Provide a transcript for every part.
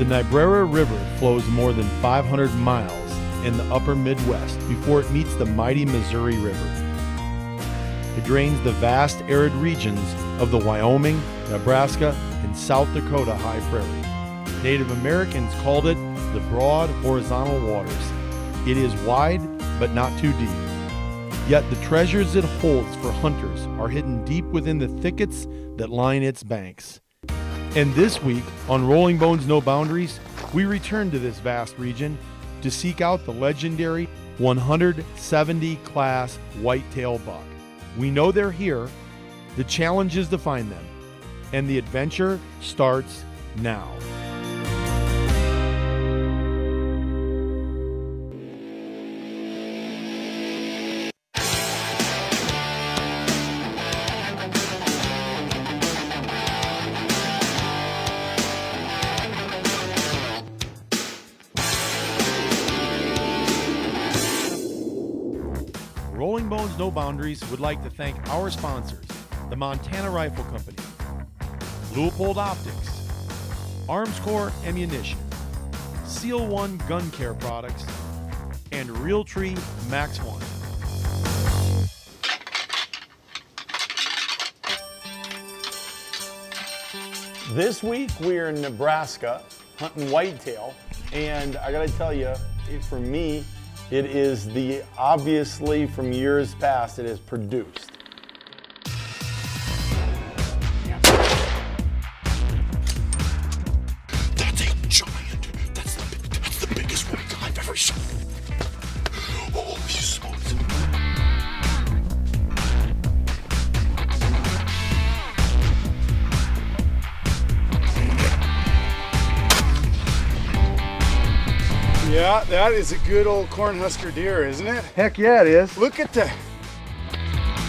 The Niobrara River flows more than 500 miles in the upper Midwest before it meets the mighty Missouri River. It drains the vast arid regions of the Wyoming, Nebraska, and South Dakota high prairie. Native Americans called it the broad horizontal waters. It is wide, but not too deep. Yet the treasures it holds for hunters are hidden deep within the thickets that line its banks. And this week, on Rolling Bones No Boundaries, we return to this vast region to seek out the legendary 170 class whitetail buck. We know they're here, the challenge is to find them, and the adventure starts now. Rolling Bones No Boundaries would like to thank our sponsors, the Montana Rifle Company, Leupold Optics, Armscore Ammunition, Seal One Gun Care Products, and Realtree Max One. This week we are in Nebraska hunting whitetail, and I gotta tell you, for me, it is obviously from years past, it has produced. That's a giant. That's the biggest white I've ever seen. Holy smokes. Yeah, that is a good old Cornhusker deer, isn't it? Heck yeah, it is. Look at that.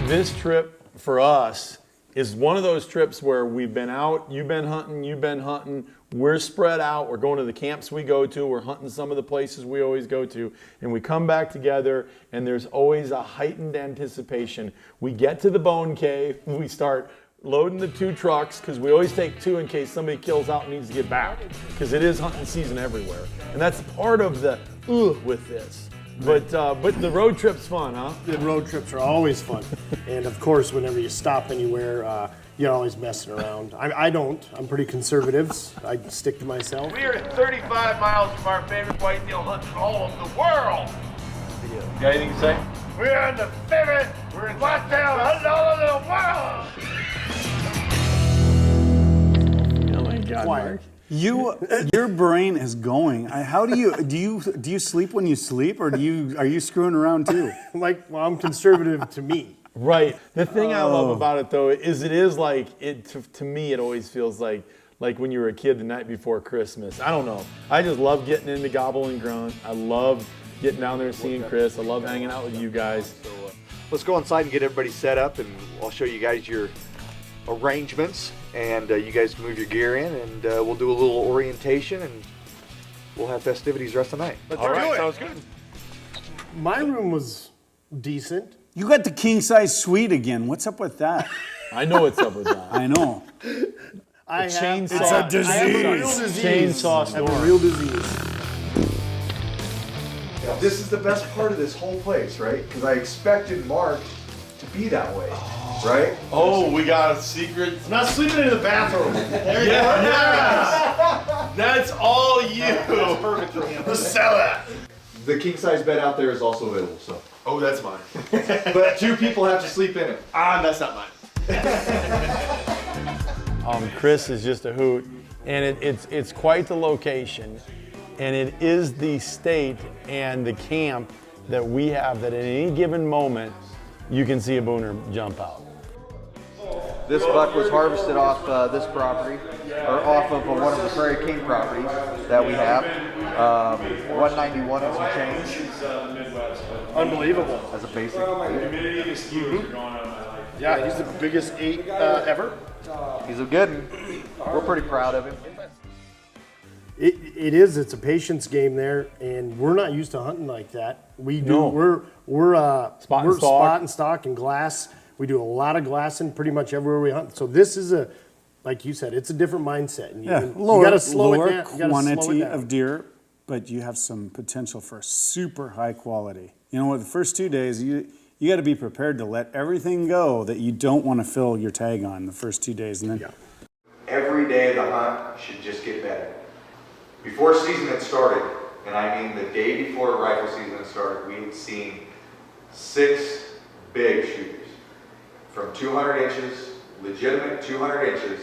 This trip for us is one of those trips where we've been out, you've been hunting, we're spread out, we're going to the camps we go to, we're hunting some of the places we always go to, and we come back together and there's always a heightened anticipation. We get to the bone cave, we start loading the 2 trucks, because we always take 2 in case somebody kills out and needs to get back, because it is hunting season everywhere. And that's part of the with this. But the road trip's fun, huh? The road trips are always fun. And of course, whenever you stop anywhere, you're always messing around. I don't. I'm pretty conservative. I stick to myself. We are at 35 miles from our favorite whitetail hunt in all of the world. You got anything to say? We're in the favorite whitetail hunt in all of the world. Oh my God, Mark. Your brain is going. How do you sleep when you sleep, or are you screwing around too? I'm conservative to me. Right. The thing I love about it though is it is like to me it always feels like when you were a kid the night before Christmas. I don't know. I just love getting into Gobble and Grunt. I love getting down there and seeing Chris. I love hanging out with you guys. So let's go inside and get everybody set up, and I'll show you guys your arrangements, and you guys can move your gear in, and we'll do a little orientation, and we'll have festivities the rest of the night. All right, sounds good. My room was decent. You got the king size suite again. What's up with that? I know what's up with that. I know. Chainsaw. It's a disease. I have a real disease. Chainsaw I have storm. a real disease. This is the best part of this whole place, right? Because I expected Mark to be that way, right? Oh, we got a secret. I'm not sleeping in the bathroom. Yes. That's all you. That's perfect for me. Let's sell that. The king size bed out there is also available, so. Oh, that's mine. But 2 people have to sleep in it. That's not mine. Chris is just a hoot, and it's quite the location, and it is the state and the camp that we have that at any given moment you can see a booner jump out. This buck was harvested off this property, or off of one of the Prairie King properties that we have. 191 and some change. Unbelievable. As a basic. Yeah, he's the biggest 8 ever. He's a good one. We're pretty proud of him. It's a patience game there, and we're not used to hunting like that. We do. No. We're Spot and stock. spot and stock and glass. We do a lot of glassing pretty much everywhere we hunt. So this is like you said, it's a different mindset. And Yeah, you lower, got to slow it lower down. You gotta slow it quantity down. of deer, but you have some potential for super high quality. You know what? The first 2 days, you got to be prepared to let everything go that you don't want to fill your tag on the first 2 days, and then Every day of the hunt should just get better. Before season had started, and I mean the day before rifle season had started, we had seen 6 big shooters from 200 inches, legitimate 200 inches,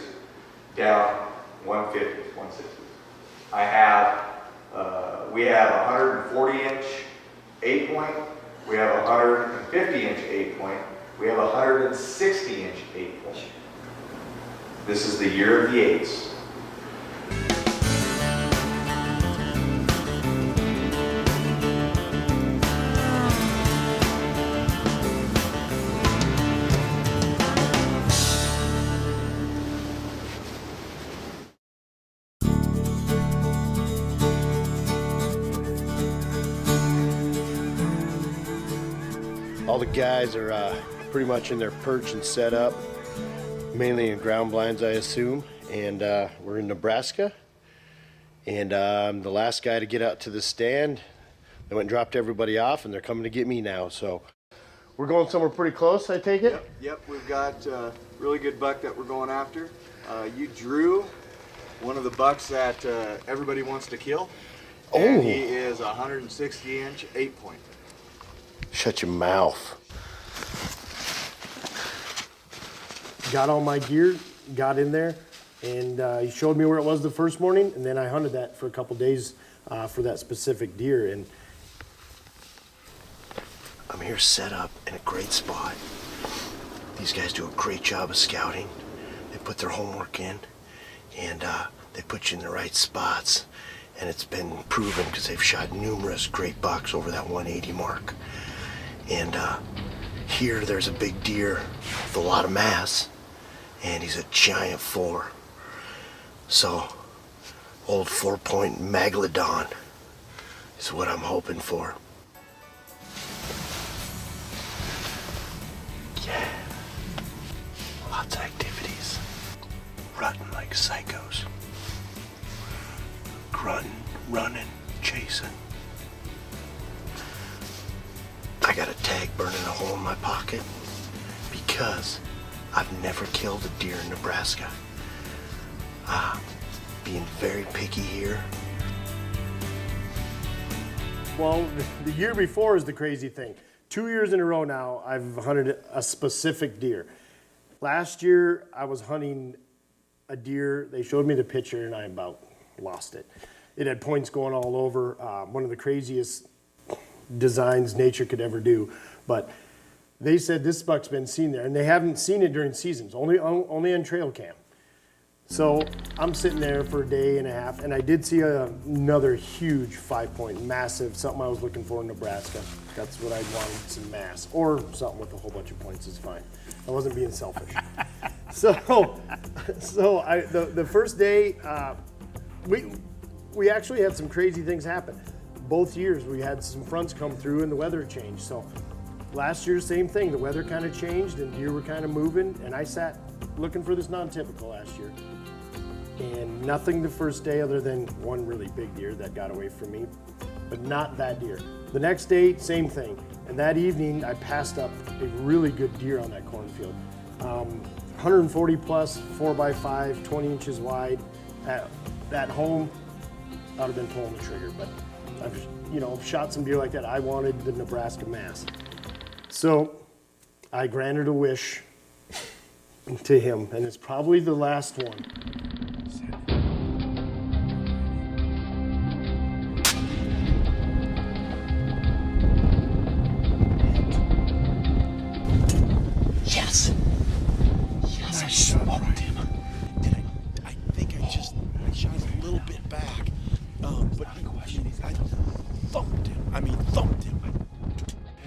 down 150s, 160s. We have a 140 inch 8-point, we have a 150 inch 8-point, we have a 160 inch 8-point. This is the year of the 8s. All the guys are pretty much in their perch and set up, mainly in ground blinds, I assume. And we're in Nebraska. And I'm the last guy to get out to the stand. They went and dropped everybody off, and they're coming to get me now. So we're going somewhere pretty close, I take it? Yep, we've got a really good buck that we're going after. You drew one of the bucks that everybody wants to kill. And he is a 160 inch 8-point. Shut your mouth. Got all my gear, got in there, and he showed me where it was the first morning, and then I hunted that for a couple days for that specific deer. And I'm here set up in a great spot. These guys do a great job of scouting. They put their homework in, and they put you in the right spots. And it's been proven because they've shot numerous great bucks over that 180 mark. And here there's a big deer with a lot of mass, and he's a giant 4. So, old 4-point Megalodon is what I'm hoping for. Yeah. Lots of activities. Rutting like psychos. Grunting, running, chasing. I got a tag burning a hole in my pocket because I've never killed a deer in Nebraska. Being very picky here. well, the year before is the crazy thing. 2 years in a row now, I've hunted a specific deer. Last year, I was hunting a deer. They showed me the picture, and I about lost it. It had points going all over. One of the craziest designs nature could ever do. But they said this buck's been seen there, and they haven't seen it during seasons, only on trail cam. So I'm sitting there for a day and a half, and I did see another huge 5-point, massive, something I was looking for in Nebraska. That's what I wanted, some mass, or something with a whole bunch of points is fine. I wasn't being selfish. The first day, we actually had some crazy things happen. Both years we had some fronts come through and the weather changed. So last year, same thing. The weather kind of changed and deer were kind of moving, and I sat looking for this non-typical last year. And nothing the first day other than one really big deer that got away from me, but not that deer. The next day, same thing. And that evening, I passed up a really good deer on that cornfield. 140 plus, 4x5, 20 inches wide. At home, I would have been pulling the trigger, but I've shot some deer like that. I wanted the Nebraska mass. So I granted a wish to him, and it's probably the last one. Yes! Yes, I smoked him. I think I shot a little bit back. But I thumped him. Thumped him.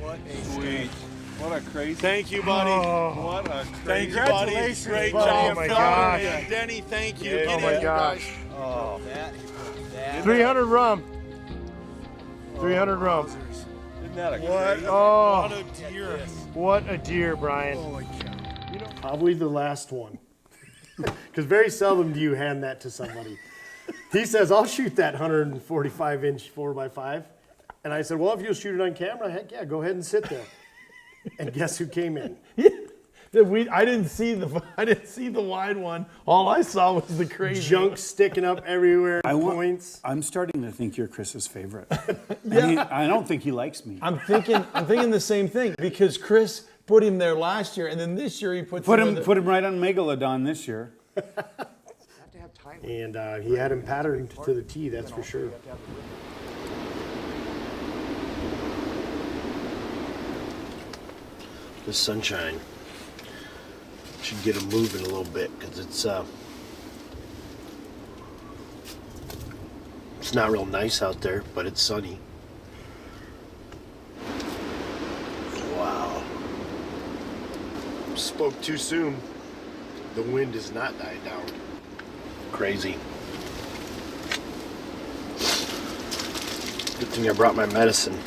What a Sweet. What a crazy. Thank you, buddy. What a crazy. Congratulations, Great buddy. job, Oh my fella. gosh. Denny, thank you. Yeah, Get oh my in, you gosh. guys. Oh. 300 rum. 300 rum. Isn't that a What? crazy? Oh, What a deer. what a deer, Brian. Probably the last one. Because very seldom do you hand that to somebody. He says, I'll shoot that 145-inch 4x5. And I said, well, if you'll shoot it on camera, heck yeah, go ahead and sit there. And guess who came in? I didn't see the wide one. All I saw was the crazy Junk sticking up everywhere. Points. I'm starting to think you're Chris's favorite. I don't think he likes me. I'm thinking the same thing because Chris put him there last year, and then this year he put him right on Megalodon this year. And he had him patterned to the T, that's for sure. The sunshine should get him moving a little bit because it's not real nice out there, but it's sunny. Wow. Spoke too soon. The wind has not died down. Crazy. Good thing I brought my medicine.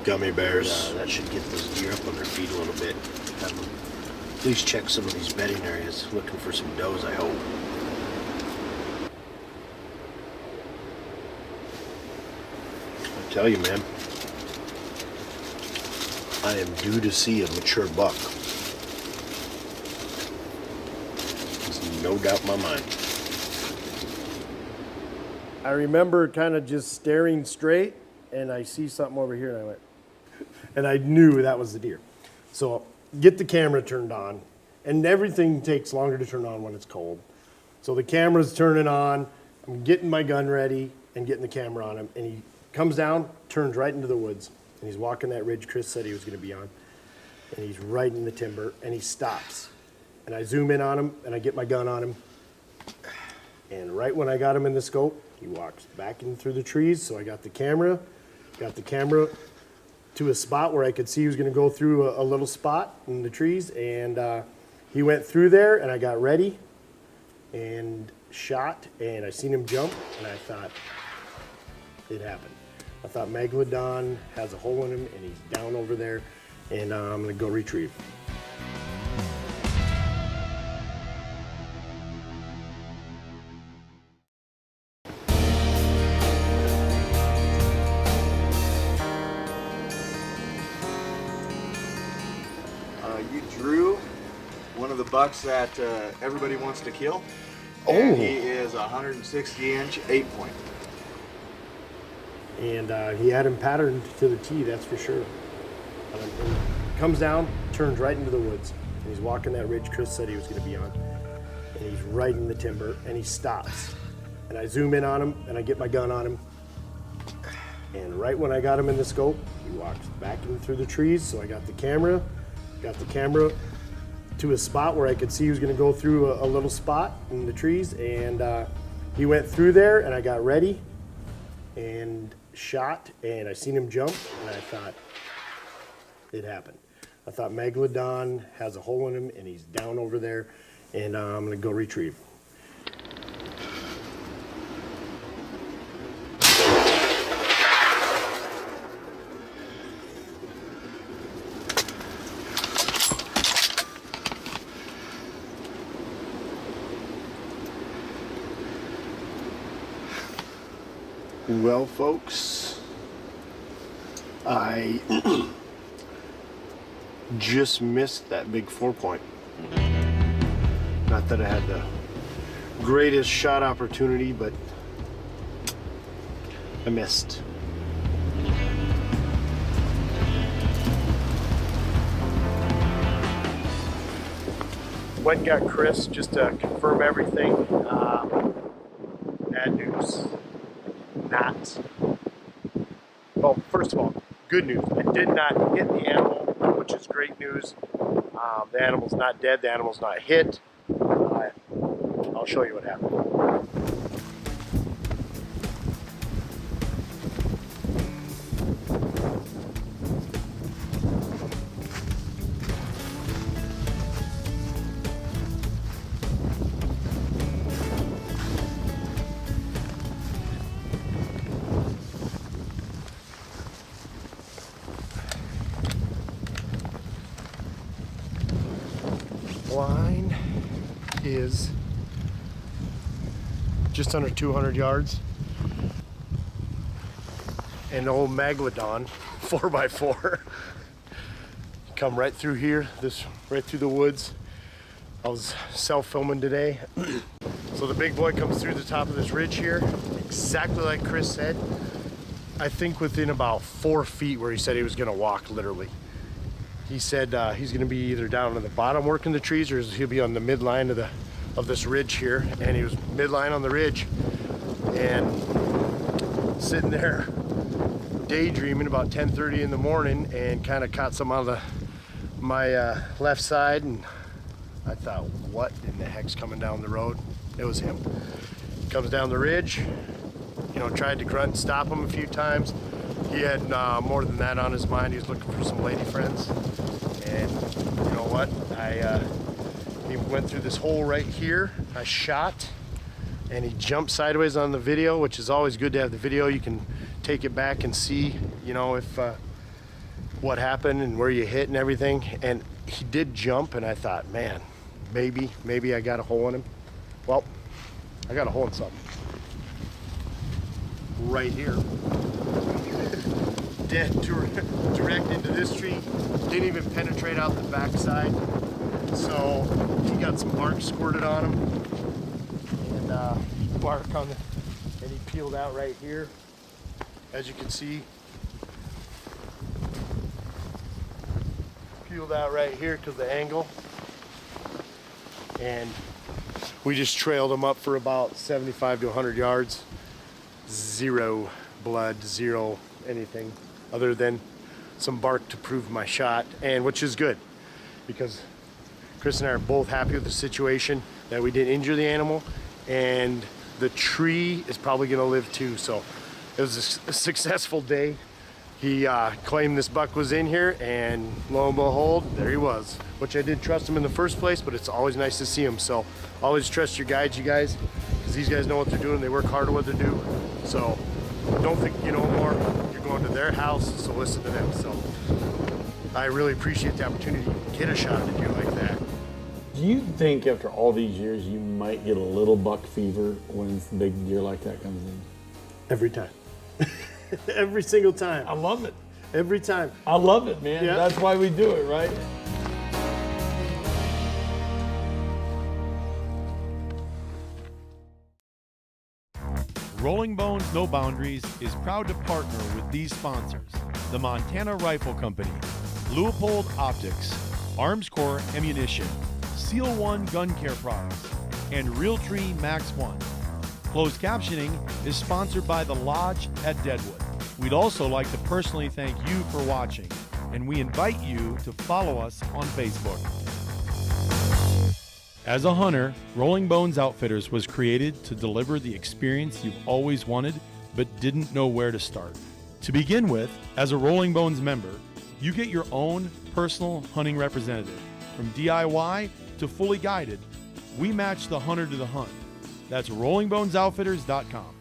Gummy bears. That should get those deer up on their feet a little bit. Have them at least check some of these bedding areas. Looking for some does, I hope. I tell you, man, I am due to see a mature buck. There's no doubt in my mind. I remember kind of just staring straight, and I see something over here, and I went, and I knew that was the deer. So get the camera turned on, and everything takes longer to turn on when it's cold. So the camera's turning on, I'm getting my gun ready and getting the camera on him, and he comes down, turns right into the woods, and he's walking that ridge Chris said he was going to be on, and he's right in the timber, and he stops. And I zoom in on him, and I get my gun on him, and right when I got him in the scope, he walks back in through the trees, so I got the camera to a spot where I could see he was going to go through a little spot in the trees, and he went through there, and I got ready and shot, and I seen him jump, and I thought, it happened. I thought Megalodon has a hole in him, and he's down over there, and I'm going to go retrieve. You drew one of the bucks that everybody wants to kill. And he is a 160-inch 8-point. And he had him patterned to the T, that's for sure. And comes down, turns right into the woods, and he's walking that ridge Chris said he was going to be on, and he's right in the timber, and he stops. And I zoom in on him, and I get my gun on him, and right when I got him in the scope, he walks back in through the trees, so I got the camera to a spot where I could see he was going to go through a little spot in the trees, and he went through there, and I got ready and shot, and I seen him jump, and I thought, it happened. I thought Megalodon has a hole in him, and he's down over there, and I'm going to go retrieve. Well, folks, I just missed that big 4-point. Not that I had the greatest shot opportunity, but I missed. Went and got Chris just to confirm everything. Bad news. Well, first of all, good news. I did not hit the animal, which is great news. The animal's not dead. The animal's not hit. I'll show you what happened. was just under 200 yards. An old Megalodon 4x4 come right through here, right through the woods. I was self-filming today. So the big boy comes through the top of this ridge here, exactly like Chris said. I think within about 4 feet where he said he was gonna walk, literally. He said he's gonna be either down in the bottom working the trees, or he'll be on the midline of this ridge here. And he was midline on the ridge and sitting there daydreaming about 10:30 in the morning, and kind of caught some on my left side, and I thought, what in the heck's coming down the road? It was him. Comes down the ridge, you know, tried to grunt and stop him a few times. He had more than that on his mind. He was looking for some lady friends. And you know what? He went through this hole right here. I shot, and he jumped sideways on the video, which is always good to have the video. You can take it back and see, you know, if what happened and where you hit and everything. And he did jump, and I thought, man, maybe I got a hole in him. Well, I got a hole in something right here. Dead direct into this tree. Didn't even penetrate out the backside. So he got some bark squirted on him, and bark on the, and he peeled out right here. As you can see, peeled out right here because of the angle. And we just trailed him up for about 75 to 100 yards. Zero blood, zero anything other than some bark to prove my shot, and which is good because Chris and I are both happy with the situation, that we didn't injure the animal, and the tree is probably going to live too. So it was a successful day. He claimed this buck was in here, and lo and behold, there he was, which I did trust him in the first place, but it's always nice to see him. So always trust your guides, you guys, because these guys know what they're doing. They work hard at what they do. So don't think you know more. You're going to their house, so listen to them. So I really appreciate the opportunity to get a shot at you like that. Do you think after all these years you might get a little buck fever when a big deer like that comes in? Every time. Every single time. I love it. Every time. I love it, man. Yeah. That's why we do it, right? Rolling Bones No Boundaries is proud to partner with these sponsors: the Montana Rifle Company, Leupold Optics, Arms Corps Ammunition, Seal One Gun Care Products, and Realtree Max One. Closed captioning is sponsored by The Lodge at Deadwood. We'd also like to personally thank you for watching, and we invite you to follow us on Facebook. As a hunter, Rolling Bones Outfitters was created to deliver the experience you've always wanted but didn't know where to start. To begin with, as a Rolling Bones member, you get your own personal hunting representative. From DIY to fully guided, we match the hunter to the hunt. That's rollingbonesoutfitters.com.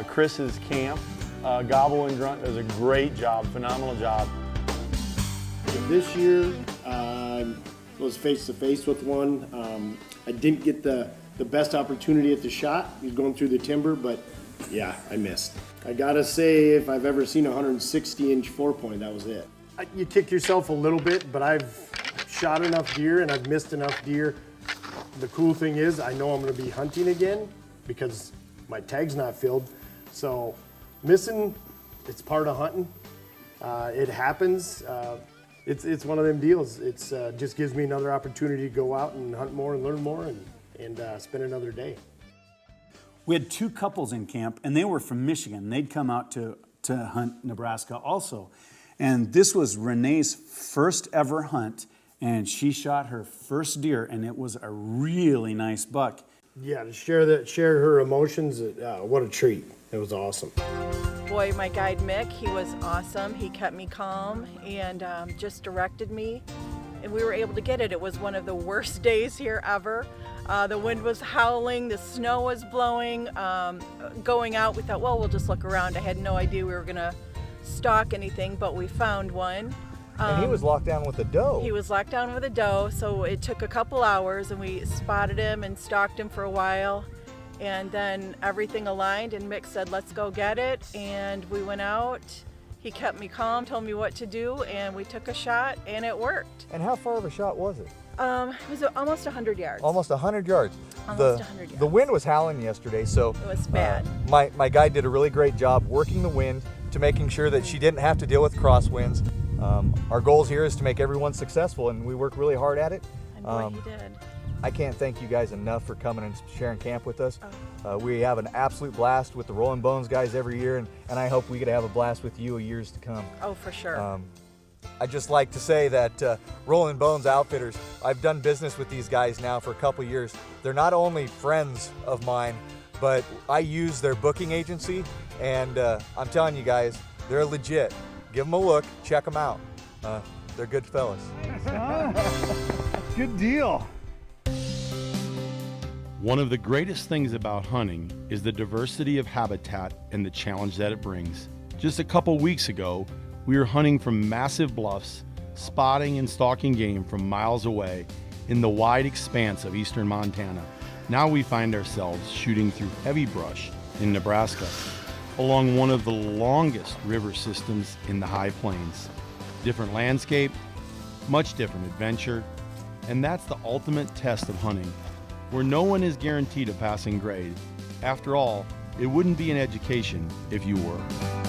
Chris's camp, Gobble and Grunt, does a great job, phenomenal job. This year, was face to face with one. I didn't get the best opportunity at the shot. He was going through the timber, but yeah, I missed. I gotta say, if I've ever seen a 160-inch 4-point, that was it. You kick yourself a little bit, but I've shot enough deer and I've missed enough deer. The cool thing is, I know I'm gonna be hunting again because my tag's not filled. So missing, it's part of hunting. It happens. It's one of them deals. It's just gives me another opportunity to go out and hunt more and learn more and spend another day. We had 2 couples in camp, and they were from Michigan. They'd come out to hunt Nebraska also. And this was Renee's first ever hunt, and she shot her first deer, and it was a really nice buck. Yeah, to share her emotions, what a treat. It was awesome. Boy, my guide Mick, he was awesome. He kept me calm and just directed me, and we were able to get it. It was one of the worst days here ever. The wind was howling, the snow was blowing. Going out, we thought, well, we'll just look around. I had no idea we were gonna stalk anything, but we found one. And he was locked down with a doe. He was locked down with a doe, so it took a couple hours, and we spotted him and stalked him for a while. And then everything aligned, and Mick said, let's go get it. And we went out. He kept me calm, told me what to do, and we took a shot, and it worked. And how far of a shot was it? It was almost 100 yards. Almost 100 yards. Almost 100 yards. The wind was howling yesterday, so It was bad. My guide did a really great job working the wind to making sure that she didn't have to deal with crosswinds. Our goals here is to make everyone successful, and we work really hard at it. And boy, he did. I can't thank you guys enough for coming and sharing camp with us. We have an absolute blast with the Rolling Bones guys every year, and I hope we get to have a blast with you years to come. Oh, for sure. I'd just like to say that Rolling Bones Outfitters, I've done business with these guys now for a couple years. They're not only friends of mine, but I use their booking agency, and I'm telling you guys, they're legit. Give them a look, check them out. They're good fellas. Good deal. One of the greatest things about hunting is the diversity of habitat and the challenge that it brings. Just a couple weeks ago, we were hunting from massive bluffs, spotting and stalking game from miles away in the wide expanse of eastern Montana. Now we find ourselves shooting through heavy brush in Nebraska, along one of the longest river systems in the high plains. Different landscape, much different adventure, and that's the ultimate test of hunting, where no one is guaranteed a passing grade. After all, it wouldn't be an education if you were.